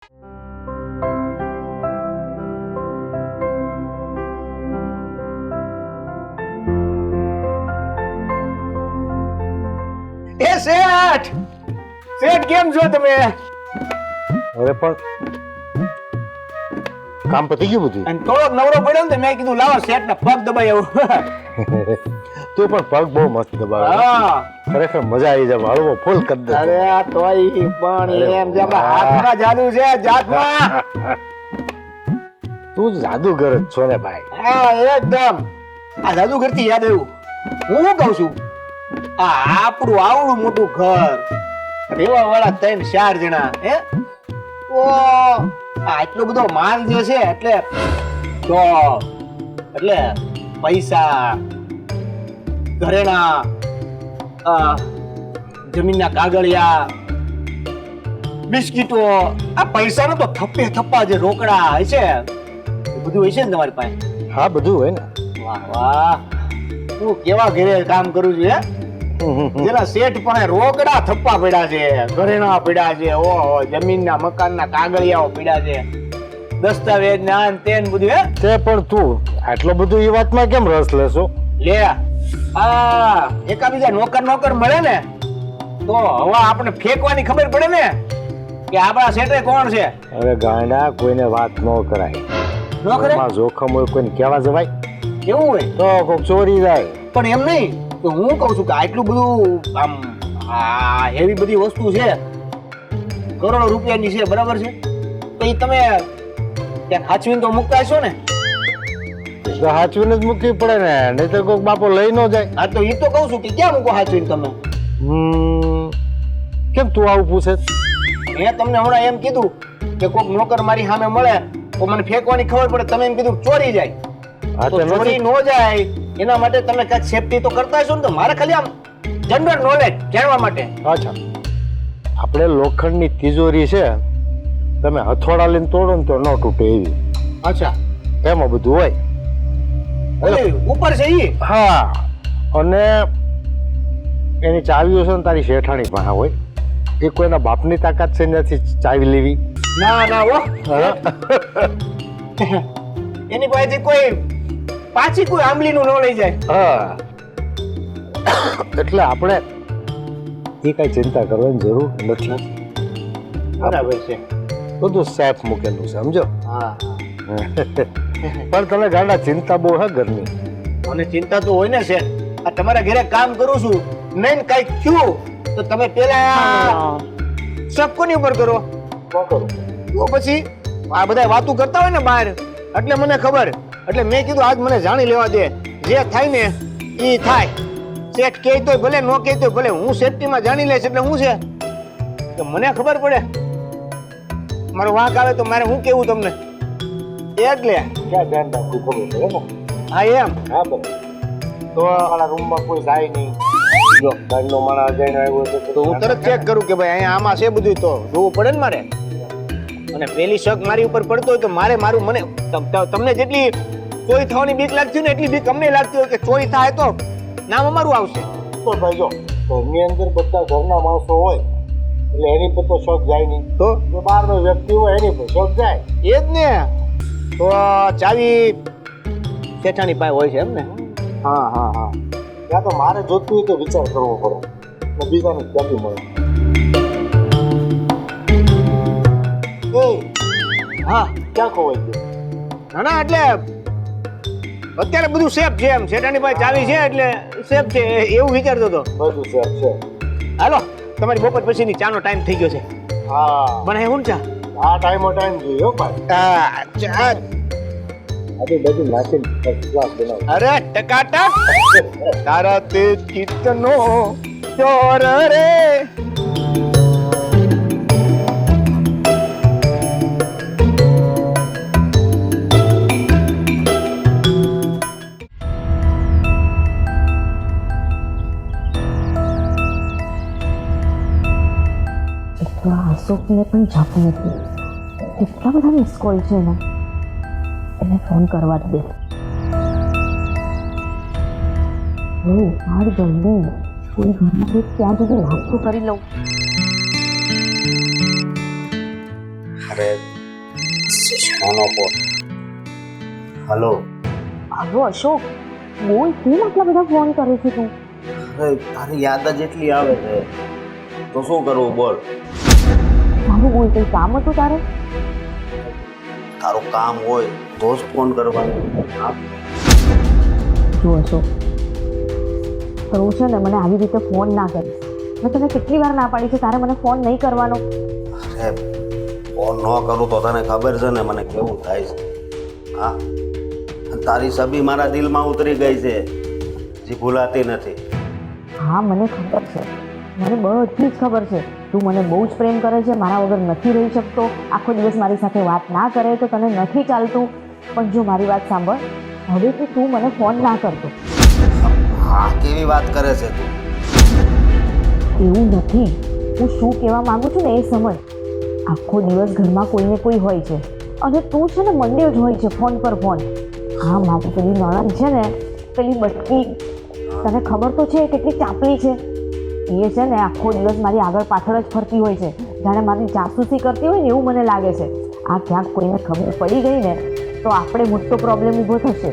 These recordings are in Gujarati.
એ શેઠ શેઠ કેમ છો તમે? અરે પણ કામ પતી ગયું બધું? અને થોડો નવરો પડ્યો ને મેં કીધું લાવો શેઠ ને પગ દબાઈ આવું. તું પણ પગ બહુ મસ્ત દબાવે. હા ખરેખર મજા આવી જાય. હળવો ફૂલ કરી દે. અરે આ તોય પણ એમ જે આપણા હાથમાં જાદુ છે જાતમાં. તું જાદુગર જ છો ને ભાઈ. હા એકદમ. આ જાદુગર થી યાદ આવ્યું, હું શું કહું છું, આ આપણું આવડું મોટું ઘર, રેવા વાળા 3-4 જણા, હે તો આટલો બધો માલ જે છે એટલે તો એટલે પૈસા, ઘરેણા, જમીનના કાગળિયા, બિસ્કીટો, આ પૈસાનો તો થપ્પે થપ્પા જે રોકડા હોય છે એ બધું હોય છે ને તમારી પાસે? હા બધું હોય ને. વાહ વાહ, હું કેવા ઘરે કામ કરું છું હે. જેના શેઠ પણ રોકડા થપ્પા પડ્યા છે, ઘરેણા પડ્યા છે, ઓહો જમીનના મકાનના કાગળિયાઓ પડ્યા છે, દસ્તાવેજ ને આન તેન બધું હે. તે પણ તું આટલો બધું એ વાતમાં કેમ રસ લેશો? લે આ એકાબીજા નોકર મળે ને તો હવે આપણે ફેંકવાની ખબર પડે ને કે આપણા શેઠે કોણ છે. અરે ગાંડા, કોઈને વાત ન કરાય. નોકરે એમાં જોખમ હોય કોઈને કહેવા જવાય? કેવું હોય તો કોક ચોરી જાય. પણ એમ નહીં, તો હું કહું છું કે આટલું બધું આમ એવી બધી વસ્તુ છે, કરોડો રૂપિયાની છે, બરાબર છે, તો એ તમે ત્યાં હાચવીને તો મૂકતા હશો ને? તો હાચવીને જ મૂકવી પડે ને, નહીં તો કોક બાપો લઈ ન જાય. હા તો એ તો કહું છું કે ક્યાં મૂકો હાચવીને તમે? કેમ તું આવું પૂછે? મેં તમને હમણાં એમ કીધું કે કોક નોકર મારી સામે મળે તો મને ફેંકવાની ખબર પડે, તમે એમ કીધું ચોરી જાય. હા તો ચોરી ન જાય એના માટે તમે કઈક સેફટી તો કરતા હશો ને? તો મારે ખાલી આમ જનરલ નોલેજ જાણવા માટે. અચ્છા, આપણે લોખંડની તિજોરી છે, તમે હથોડા લઈને તોડો ને તો ન તૂટે એવી. અચ્છા, એમાં બધું હોય. ઓલી ઉપર છે ઈ? હા, અને એની ચાવીઓ છે ને તારી શેઠાણી પાસે હોય. એ કોઈના બાપની તાકાત છે નથી ચાવી લેવી. ના ના હો, એની પાસેથી કોઈ પાછી કોઈ આંબલીનું ન લઈ જાય. હા, એટલે આપણે એ કઈ ચિંતા કરવાની જરૂર નથી. બરાબર છે, બધું સેફ મૂકેલું છે, સમજો. હા પણ તમે ગાંડા ચિંતા બહુ હે ઘરની. મને ચિંતા તો હોય ને છે. આ તમારા ઘરે કામ કરું છું, નહીં કઈક થયું તો તમે પેલા શક કોની ઉપર કરો? તો પછી આ બધા વાતું કરતા હોય ને બહાર, એટલે મને ખબર, એટલે મેં કીધું આજ મને જાણી લેવા દે, જે થાય ને એ થાય. શેઠ કહે તોય ભલે, ન કહે તોય ભલે, હું સેફટીમાં જાણી લઈશ. એટલે હું છે કે મને ખબર પડે, મારો વાંક આવે તો મારે શું કેવું તમને, એટલે ક્યાં ધ્યાન રાખવું ખબર પડે ને. હા એમ. હા બરાબર. તો અમારા રૂમમાં કોઈ જાય નહીં. જો બહારનો માણસ જઈને આવ્યો તો હું તરત ચેક કરું કે ભાઈ અહીંયા આમાં છે બધું, તો જોવું પડે ને મારે. અને પેલી શક મારી ઉપર પડતો હોય તો મારે મારું, મને તમને જેટલી ચોરી થવાની બીક લાગતી હોય ને એટલી બીક અમને લાગતી હોય કે ચોરી થાય તો નામ અમારું આવશે. તો ભાઈ જો ઘરની અંદર બધા ઘરના માણસો હોય એટલે એની પર તો શોખ જાય નહીં. તો જો બહારનો વ્યક્તિ હોય એની પર શોખ જાય. એ જ ને. તો ચાવી શેઠાણી પાસે હોય છે એમ ને? હા હા હા, ત્યાં તો મારે જોતું હોય તો વિચાર કરવો પડે, બીજાને ક્યાંથી મળે. હા ક્યાં ખોવાઈ ગયું? ના ના, એટલે અત્યારે બધું સેફ છે એમ. શેઠાણી પાસે ચાવી છે એટલે સેફ છે એવું વિચારતો હતો. બધું સેફ છે. હાલો, તમારી બપોર પછીની ચાનો ટાઈમ થઈ ગયો છે. હા, મને હું ચા? આ ટાઈમ જોઈએ હો ભાઈ. ચા આજે બધું નાખીને ફર્સ્ટ ક્લાસ બનાવ. અરે ટકાટક તારા તે ચિત્તનો ચોર રે. અશોકને પણ જાપ નથી. કેટલા બધા મિસ કોલ છે ને, એને ફોન કરવા જ દે. હાડ જલ્દી કોઈ ઘરમાં ત્યાં સુધી વાત તો કરી લઉં. અરે સોનો ફોન. હલો. હવે અશોક બોલ, કેમ આટલા બધા ફોન કરે છે તું? અરે તારી યાદ જ એટલી આવે છે તો શું કરવું બોલ. તારું બોલ, કંઈ કામ હતું તારે? તારું કામ હોય તો જ ફોન કરવાનો. હા જો અશોક, તું છે ને મને આવી રીતે ફોન ના કરીશ. મેં તને કેટલી વાર ના પાડી છે તારે મને ફોન નહીં કરવાનો. અરે ફોન ન કરું તો તને ખબર છે ને મને કેવું થાય છે. હા તારી છબી મારા દિલમાં ઉતરી ગઈ છે જે ભૂલાતી નથી. હા મને ખબર છે, મને બધી જ ખબર છે. તું મને બહુ જ પ્રેમ કરે છે, મારા વગર નથી રહી શકતો, આખો દિવસ મારી સાથે વાત ના કરે તો તને નથી ચાલતું. પણ જો મારી વાત સાંભળ, હવેથી તું મને ફોન ના કરતો. હા કેવી વાત કરે છે તું. એવું નથી, હું શું કહેવા માંગુ છું ને એ સમજ. આખો દિવસ ઘરમાં કોઈને કોઈ હોય છે અને તું છે ને મંડ્યો જ હોય છે ફોન પર ફોન. હા મારી પેલી નણંદ છે ને, પેલી બટકી, તને ખબર તો છે કેટલી ચાપલી છે. એ છે ને આખો દિવસ મારી આગળ પાછળ જ ફરતી હોય છે, જાણે મારી જાસૂસી કરતી હોય ને એવું મને લાગે છે. આ ક્યાંક કોઈને ખબર પડી ગઈ ને તો આપણે મોટો પ્રોબ્લેમ ઊભો થશે.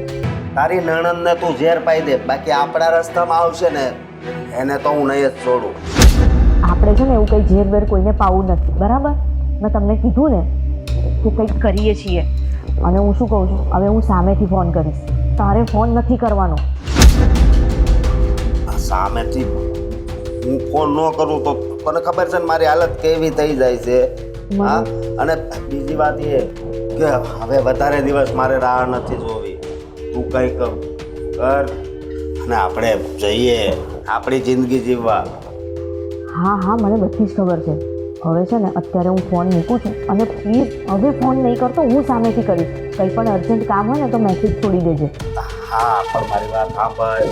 તારી નણંદને તું ઝેર પાઈ દે, બાકી આપણા રસ્તામાં આવશે ને એને તો હું નહીં જ છોડું. આપણે છે ને એવું કંઈ ઝેર બેર કોઈને પાવું નથી, બરાબર? મેં તમને કીધું ને કે કંઈક કરીએ છીએ. અને હું શું કહું છું, હવે હું સામેથી ફોન કરીશ, તારે ફોન નથી કરવાનો. સામેથી હું ફોન ન કરું તો તને ખબર છે ને મારી હાલત કેવી થઈ જાય છે. હા અને બીજી વાત એ કે હવે વધારે દિવસ મારે રાહ નથી જોવી. તું કંઈક કર અને આપણે જઈએ આપણી જિંદગી જીવવા. હા હા મને બધી જ ખબર છે. હવે છે ને અત્યારે હું ફોન મૂકું છું અને પ્લીઝ હવે ફોન નહીં કરતો, હું સામેથી કરીશ. કંઈ પણ અર્જન્ટ કામ હોય ને તો મેસેજ છોડી દેજે. હા પણ મારી વાત સાંભળ,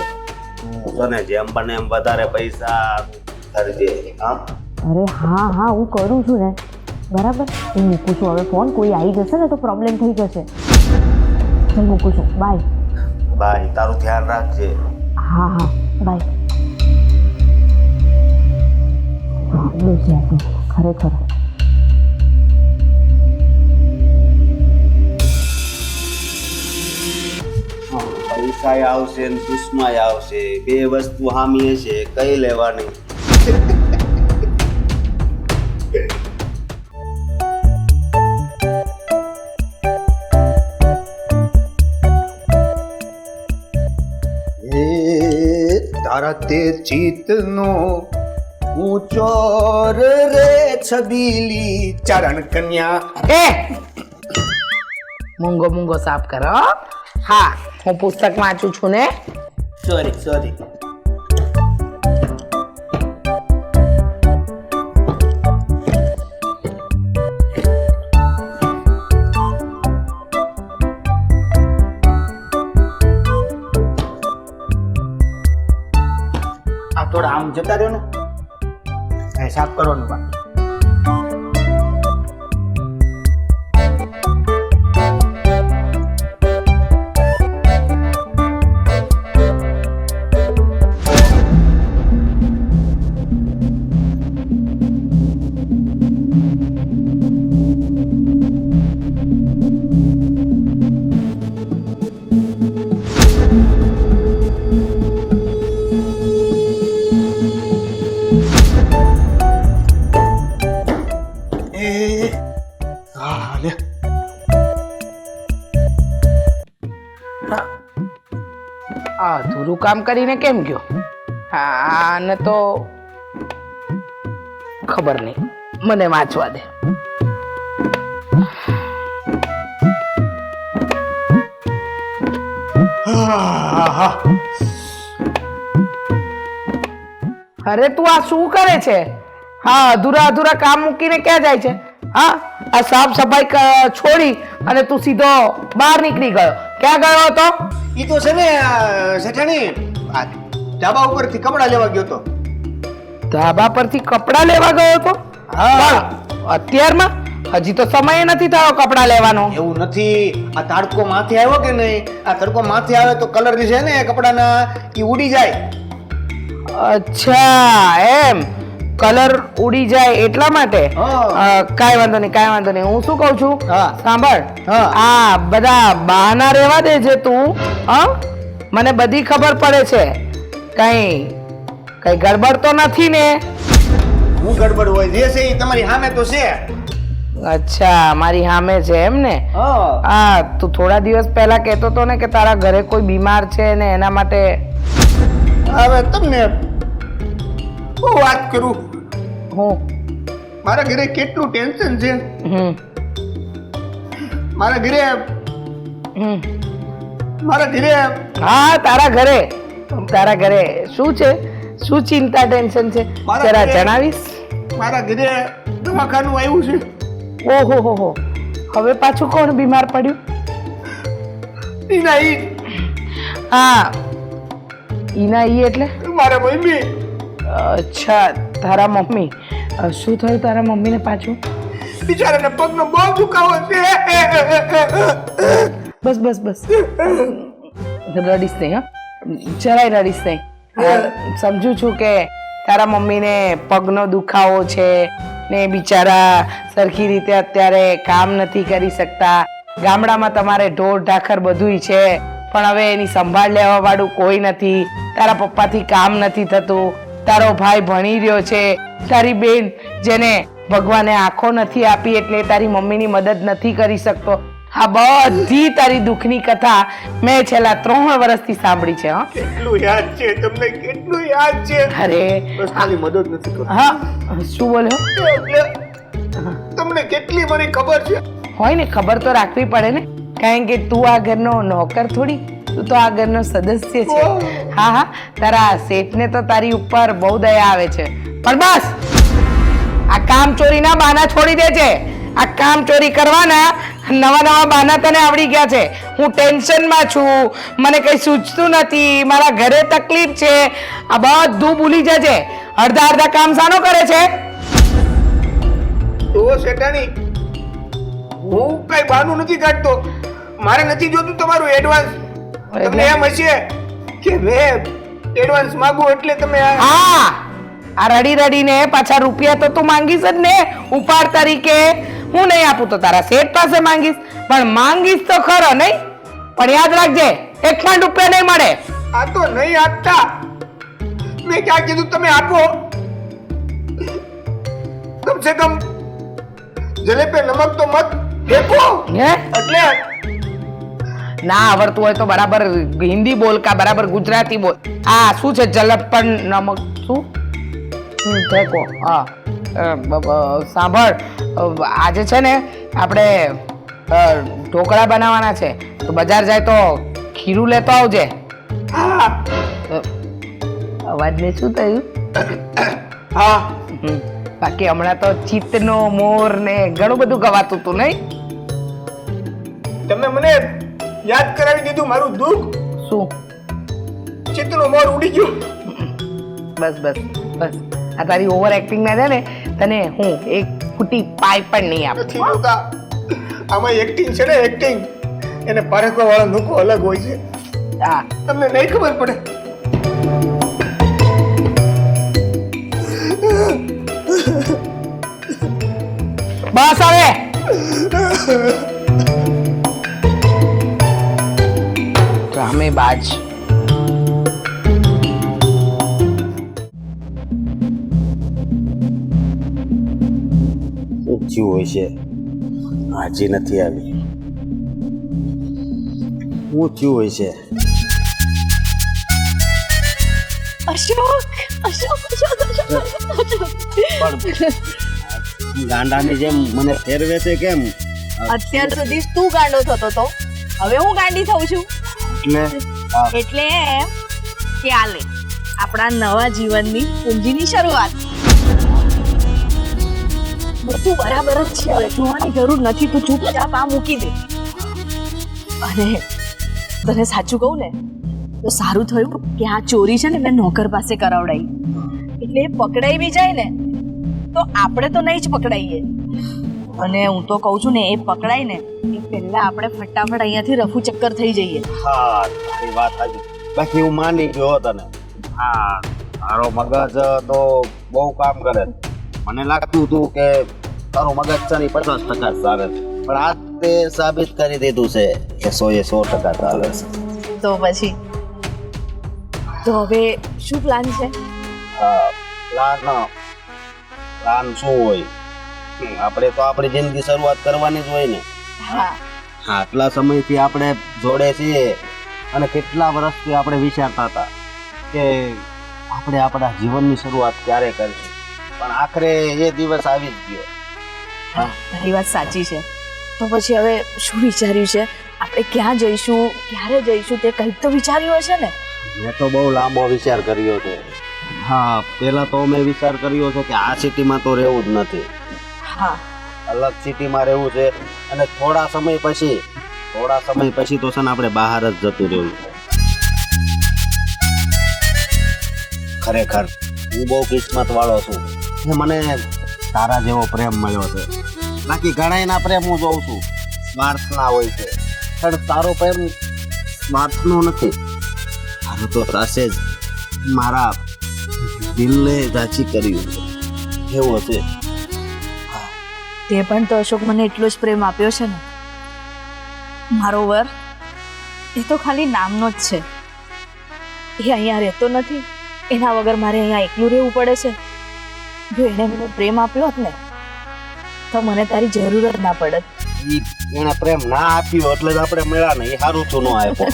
તું ને જેમ બને એમ વધારે પૈસા કરજે. હા અરે હા હા હું કરું છું ને, બરાબર. હું મૂકું છું હવે ફોન, કોઈ આવી જશે ને તો પ્રોબ્લેમ થઈ જશે. હું મૂકું છું, બાય. બાય, તારું ધ્યાન રાખજે. હા હા બાય. એટલું છે તું ખરેખર. પૈસા આવશે ને દુશ્માય આવશે, બે વસ્તુ હામી છે, કઈ લેવાની. તારા તે ચિત્તનો ઊંચો રે છબીલી ચરણ કન્યા. એ મૂંગો મૂંગો સાફ કરો. હા હું પુસ્તક વાંચું છું ને. સોરી આ થોડા આમ જતા રહ્યો ને સાફ કરવાનું બાકી. અધૂરું કામ કરીને કેમ ગયો? હા ને તો ખબર નહીં, મને વાંચવા દે. અરે તું આ શું કરે છે? હા અધૂરા અધૂરા કામ મૂકીને ક્યાં જાય છે? હા આ સાફ સફાઈ છોડી અને તું સીધો બહાર નીકળી ગયો. ક્યાં ગયો હતો? ઈ તો છે ને શેઠાણી, આ ધાબા ઉપરથી કપડા લેવા ગયો તો. ધાબા પરથી કપડા લેવા ગયો હતો? હા અત્યારમાં હજી તો સમય નથી થયો કપડા લેવાનો. એવું નથી, આ તડકો માથે આવ્યો કે નહીં, આ તડકો માથે આવે તો કલર છે ને કપડાના ઈ ઉડી જાય. અચ્છા એમ. કલર ઉડી જાય એટલા માટે હા. કાંઈ વાંધો નહીં હું શું કહું છું હા. સાંભળ હા. આ બધા બહાના રહેવા દે છે તું હા મને બધી ખબર પડે છે કઈ ગડબડ તો નથી ને હું ગડબડ હોય જે છે એ તમારી સામે તો છે. અચ્છા મારી સામે છે એમ ને હા હા તું થોડા દિવસ પહેલા કહેતો હતો ને કે તારા ઘરે કોઈ બીમાર છે ને એના માટે હવે તમને હું વાત કરું હું મારા ઘરે કેટલું ટેન્શન છે. હમ મારા ઘરે હમ હા તારા ઘરે શું છે શું ચિંતા ટેન્શન છે મારા જરા ઘરે- જણાવીશ મારા ઘરે દવાખાનું આવ્યું છે. ઓહો હો હો હવે પાછું કોણ બીમાર પડ્યું ઈના ઈ હા ઈના ઈ એટલે મારા મમ્મી અચ્છા તારા મમ્મી શું થયું તારા મમ્મીને પાછું બિચારાને પગનો બહુ દુખાવો છે. બસ રડીશ નહીં હા જરાય રડીશ નહીં સમજુ છું કે તારા મમ્મીને પગનો દુખાવો છે ને બિચારા સરખી રીતે અત્યારે કામ નથી કરી શકતા ગામડામાં તમારે ઢોર ઢાખર બધુંય છે પણ હવે એની સંભાળ લેવા વાળું કોઈ નથી તારા પપ્પાથી કામ નથી થતું તારો ભાઈ ભણી રહ્યો છે તારી બેન જેને ભગવાને આંખો નથી આપી એટલે તારી મમ્મીની મદદ નથી કરી શકતો આ બધી તારી દુઃખની કથા મેં છેલ્લા 3 વર્ષથી સાંભળી છે હા કેટલું યાદ છે તમને, કેટલું યાદ છે. અરે બસ ખાલી મદદ નથી કરતો. હા શું બોલ્યો તમને કેટલી મને ખબર છે. હોય ને ખબર તો રાખવી પડે ને કારણ કે તું આ ઘરનો નોકર થોડી તું તો આ ઘરનો સદસ્ય છે હા હા તારા શેઠને તો તારી ઉપર બહુ દયા આવે છે પણ બસ આ કામ ચોરીના બહાના છોડી દે છે આ કામ ચોરી કરવાના નવા બહાના તને આવડી ગયા છે હું ટેન્શનમાં છું મને કઈ સૂચતું નથી મારા ઘરે તકલીફ છે આ બધું ભૂલી જજે અડધા કામ સાનો કરે છે તો શેઠાણી હું કઈ બહાનું નથી કાઢતો. મારે નથી જોતું તમારું એડવાન્સ. તમને એમ હશે કે મેં એડવાન્સ માંગુ એટલે તમે હા આ રડીને પાછા રૂપિયા તો તું માંગીશ જ ને ઉપાડ તરીકે હું નહીં આપું તો તારા શેઠ પાસે માંગીશ પણ માંગીશ તો ખરો નહીં પણ યાદ રાખજે 1 પણ રૂપિયા નહીં મળે આ તો નહીં આપતા. મેં ક્યાં કીધું તમે આપો. કમ સે કમ જલેબે નમક તો મત ફેંકો. હે એટલે ના આવડતું હોય તો બરાબર હિન્દી બોલ કા બરાબર ગુજરાતી બોલ આ શું છે જલપ પણ નમક શું ફેંકો હા સાંભળ આજે છે ને આપણે ઢોકળા બનાવવાના છે તો બજાર જાય તો ખીરું લેતો આવજે હા અવાજને શું થયું હા બાકી હમણાં તો ચિત્તનો મોર ને ઘણું બધું ગવાતું હતું નહીં તમે મને યાદ કરાવી દીધું મારું દુઃખ. શું ચિત્તનો મોર ઉડી ગયો. બસ આ તારી ઓવર એક્ટિંગ ના છે ને તને હું એક ફૂટી પાઈ પણ નહીં આપું નથી જોતા. આમાં એક્ટિંગ છે ને એક્ટિંગ એને પારખવા વાળા લોકો અલગ હોય છે. હા તમને નહીં ખબર પડે. બસ હવે ડ્રામેબાજ થયું હોય છે હાજી નથી આવી. શું થયું હોય છે? પણ ગાંડાની જેમ મને ફેરવે છે કેમ? અત્યાર સુધી તું ગાંડો થતો તો હવે હું ગાંડી થઉં છું એટલે એમ કે આલે આપણા નવા જીવનની પૂંજીની શરૂઆત. બધું બરાબર જ છે હવે જોવાની જરૂર નથી તું ચૂપચાપ આ મૂકી દે. અને તને સાચું કહું ને તો સારું થયું કે આ ચોરી છે ને મેં નોકર પાસે કરાવડાવી એટલે એ પકડાઈ બી જાય ને તો આપણે તો નહીં જ પકડાઈએ અને હું તો કહું છું ને એ પકડાય ને એ પહેલા આપણે ફટાફટ અહીંયાથી રફુ ચક્કર થઈ જઈએ. હા તારી વાત સાચી. બાકી હું માની ગયો તને. હા તારો મગજ તો બહુ કામ કરે છે. મને લાગતું હતું કે તારું મગજ છે ને 50% ચાલે છે, પણ આ તે સાબિત કરી દીધું છે કે 100% ચાલે છે. તો પછી તો હવે શું પ્લાન છે? પ્લાન શું હોય? આપણે તો આપણી જિંદગી શરૂઆત કરવાની જ હોય ને. હા આટલા સમયથી આપણે જોડે છીએ અને કેટલા વર્ષથી આપણે વિચારતા હતા કે આપણે આપણા જીવનની શરૂઆત ક્યારે કરીશું, પણ આખરે એ દિવસ આવી જ ગયો. તારી વાત સાચી છે. તો પછી હવે શું વિચાર્યું છે? આપણે ક્યાં જઈશું, ક્યારે જઈશું, તે કંઈક તો વિચાર્યું હશે ને? મેં તો બહુ લાંબો વિચાર કર્યો છે. હા, પહેલા તો મેં વિચાર કર્યો છે કે આ સિટીમાં તો રહેવું જ નથી, હા અલગ સિટીમાં રહેવું છે, અને થોડા સમય પછી તો છે ને આપણે બહાર જ જતું રહેવું. ખરેખર હું બહુ કિસ્મત વાળો છું કે મને તારા જેવો પ્રેમ મળ્યો છે. બાકી ઘણાયના પ્રેમ હું જોઉં છું સ્વાર્થના હોય છે, પણ તારો પ્રેમ સ્વાર્થનો નથી. તારો તો સાસે જ મારા દિલને રાજી કર્યું છે. એવો છે. તે પણ તો અશોક મને એટલો જ પ્રેમ આપ્યો છે ને. મારો વર એ તો ખાલી નામનો જ છે. એ અહીંયા રહેતો નથી, એના વગર મારે અહીંયા એકલું રહેવું પડે છે. જો એણે મને પ્રેમ આપ્યો હોત ને તો મને તારી જરૂર જ ના પડત. એને પ્રેમ ના આપ્યો એટલે જ આપણે મળ્યા ને. એ સારું છું ન આપ્યો.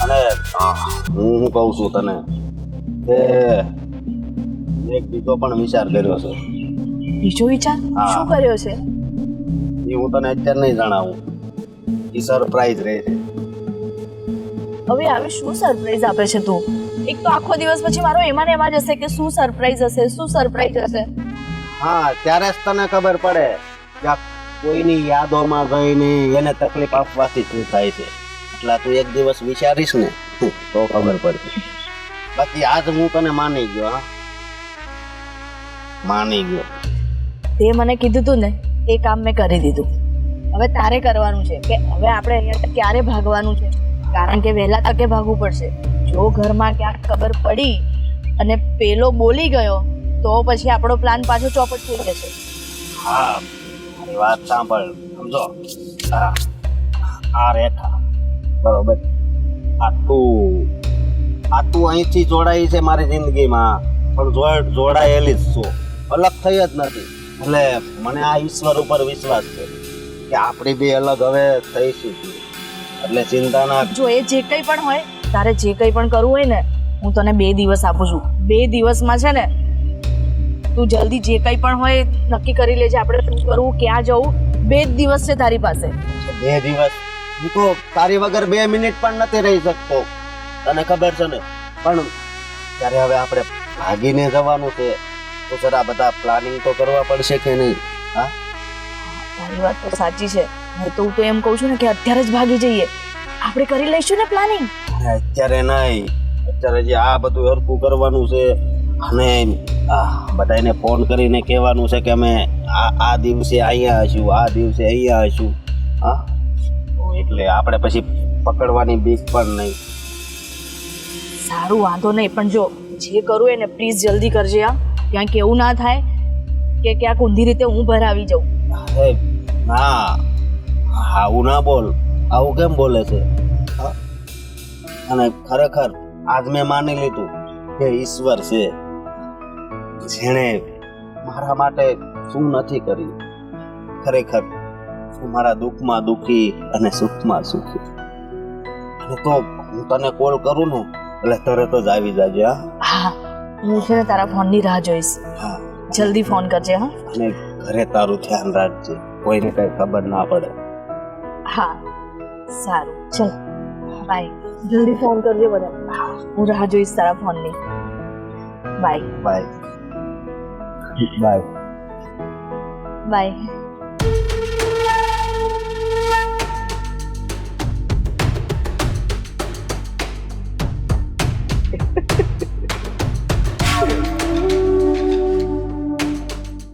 અને હું કહું છું તને કે એક બીજો પણ વિચાર કર્યો છે. બીજો વિચાર હા. શું કર્યો છે? એ હું તને અત્યારે નહીં જણાવું. એ સરપ્રાઈઝ રહે છે. હવે આવી શું સરપ્રાઈઝ આપે છે તું? એક તો આખો દિવસ પછી મારો એમાં ને એમાં જ હશે કે શું સરપ્રાઈઝ હશે, શું સરપ્રાઈઝ હશે. હા, ત્યારે જ તને ખબર પડે કે આ કોઈની યાદોમાં જઈને એને તકલીફ આપવાથી શું થાય છે. એટલે તું એક દિવસ વિચારીશ ને તો ખબર પડશે. બાકી આજ હું તને માની ગયો. હા, માની ગયો. તે મને કીધું તું ને એ કામ મેં કરી દીધું. હવે તારે કરવાનું છે કે હવે આપણે અહીંયા ક્યારે ભાગવાનું છે, કારણ કે વહેલા તકે ભાગવું પડશે. જો ઘરમાં ક્યાંક ખબર પડી અને પેલો બોલી ગયો તો પછી આપણો પ્લાન પાછો ચોપટ થઈ જશે. હા, મારી વાત સાંભળ. સમજો, આ રેખા બરોબર, આ તું અહીંથી જોડાઈ છે મારી જિંદગીમાં, પણ જોડાયેલી જ છું, અલગ થઈ જ નથી. એટલે મને આ ઈશ્વર ઉપર વિશ્વાસ છે કે આપણે બે અલગ હવે થઈશું. એટલે ચિંતા ના. જો એ જે કંઈ પણ હોય, તારે જે કંઈ પણ કરવું હોય ને, હું તને 2 દિવસ આપું છું. 2 દિવસમાં છે ને તું જલ્દી જે કંઈ પણ હોય નક્કી કરી લેજે. આપણે શું કરવું, ક્યાં જવું. 2 જ દિવસ છે તારી પાસે. 2 દિવસ હું તો તારી વગર 2 મિનિટ પણ નથી રહી શકતો, તને ખબર છે ને. પણ ત્યારે હવે આપણે ભાગીને જવાનું છે તો જરા બધા પ્લાનિંગ તો કરવા પડશે કે નહીં? હા, તારી વાત તો સાચી છે. હું તો એમ કહું છું ને કે અત્યારે જ ભાગી જઈએ. આપણે કરી લઈશું ને પ્લાનિંગ. અત્યારે નહીં, અત્યારે જે આ બધું હરખું કરવાનું છે અને બધાને ફોન કરીને કહેવાનું છે કે અમે આ દિવસે અહીંયા હશું, આ દિવસે અહીંયા હશું. હા, એટલે આપણે પછી પકડવાની બીક પણ નહીં. સારું, વાંધો નહીં, પણ જો જે કરવું હોય ને પ્લીઝ જલ્દી કરજે. ક્યાંક એવું ના થાય કે ક્યાંક ઊંધી રીતે હું ભરાવી જાઉં. અરે ના, આવું ના બોલ. આવું કેમ બોલે છે? હા? અને ખરેખર આજ મેં માની લીધું કે ઈશ્વર છે જેણે મારા માટે શું નથી કર્યું. ખરેખર હું મારા દુઃખમાં દુઃખી અને સુખમાં સુખી. અને તો હું તને કોલ કરું ને એટલે તરત જ આવી જાજે. હા, હું છે ને તારા ફોનની રાહ જોઈશ. હા, જલ્દી ફોન કરજે. હા, અને ઘરે તારું ધ્યાન રાખજે, કોઈને કઈ ખબર ના પડે. હા, સારું, ચલ બાય. જલ્દી ફોન કરજે બધા. હું રાહ જોઈશ તારા ફોનની. Bye bye bye. બાય.